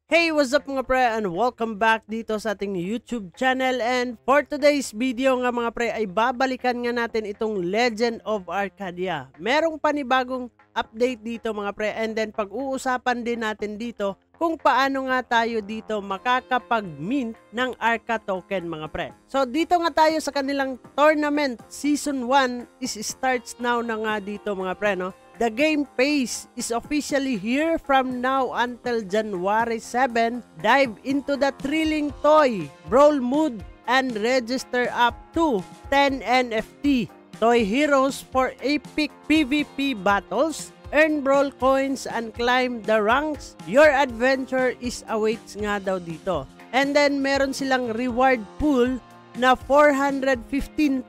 Hey, what's up mga pre, and welcome back dito sa ating YouTube channel. And for today's video nga mga pre ay babalikan nga natin itong Legend of Arcadia. Merong panibagong update dito mga pre, and then pag-uusapan din natin dito kung paano nga tayo dito makakapag-mint ng Arca token mga pre. So dito nga tayo sa kanilang tournament, Season 1 starts now na nga dito mga pre, no? The game phase is officially here from now until January 7. Dive into the thrilling toy brawl mode and register up to 10 NFT toy heroes for epic PvP battles. Earn brawl coins and climb the ranks. Your adventure is awaits nga daw dito. And then meron silang reward pool na 415,000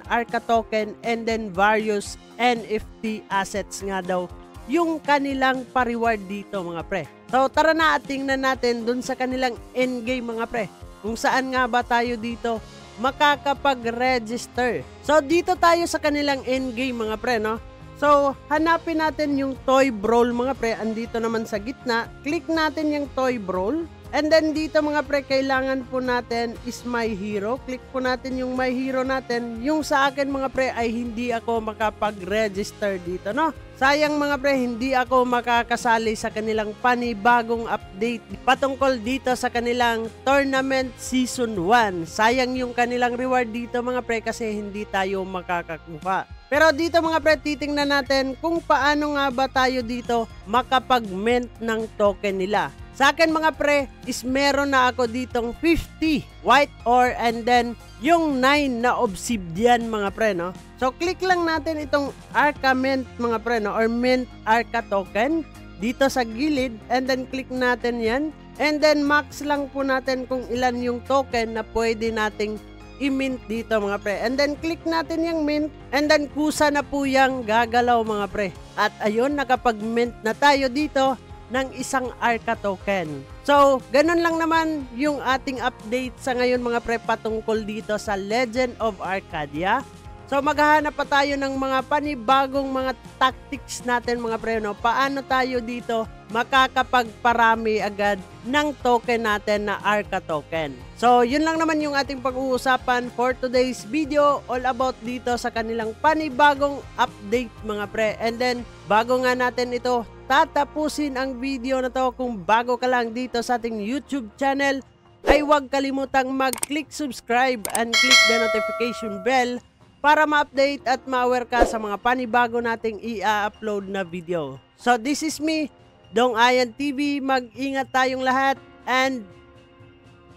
Arca token and then various NFT assets nga daw yung kanilang pa-reward dito mga pre. So tara na at tingnan natin dun sa kanilang endgame mga pre, kung saan nga ba tayo dito makakapag-register. So dito tayo sa kanilang endgame mga pre, no? So hanapin natin yung toy brawl mga pre, andito naman sa gitna. Click natin yung toy brawl. And then dito mga pre, kailangan po natin is my hero. Click po natin yung my hero natin. Yung sa akin mga pre ay hindi ako makapag-register dito, no? Sayang mga pre, hindi ako makakasali sa kanilang panibagong update patungkol dito sa kanilang tournament season 1. Sayang yung kanilang reward dito mga pre kasi hindi tayo makakakuha. Pero dito mga pre, titingnan natin kung paano nga ba tayo dito makapag-mint ng token nila. Sa akin mga pre is meron na ako ditong 50 white ore and then yung 9 na obsidian mga pre, no? So click lang natin itong Arca mint mga pre, no? Or mint Arca token dito sa gilid, and then click natin yan, and then max lang po natin kung ilan yung token na pwede nating i-mint dito mga pre, and then click natin yung mint, and then kusa na po yung gagalaw mga pre. At ayun, nakapag-mint na tayo dito ng isang Arca token. So, ganun lang naman yung ating update sa ngayon mga pre patungkol dito sa Legend of Arcadia. So, maghahanap pa tayo ng mga panibagong mga tactics natin mga pre, no? Paano tayo dito makakapagparami agad ng token natin na Arca token. So, yun lang naman yung ating pag-uusapan for today's video, all about dito sa kanilang panibagong update mga pre. And then, bago nga natin ito tatapusin ang video na to, kung bago ka lang dito sa ating YouTube channel, ay huwag kalimutang mag-click subscribe and click the notification bell para ma-update at ma-aware ka sa mga panibago nating i-upload na video. So this is me, Dong Ayan TV. Mag-ingat tayong lahat and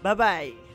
bye-bye!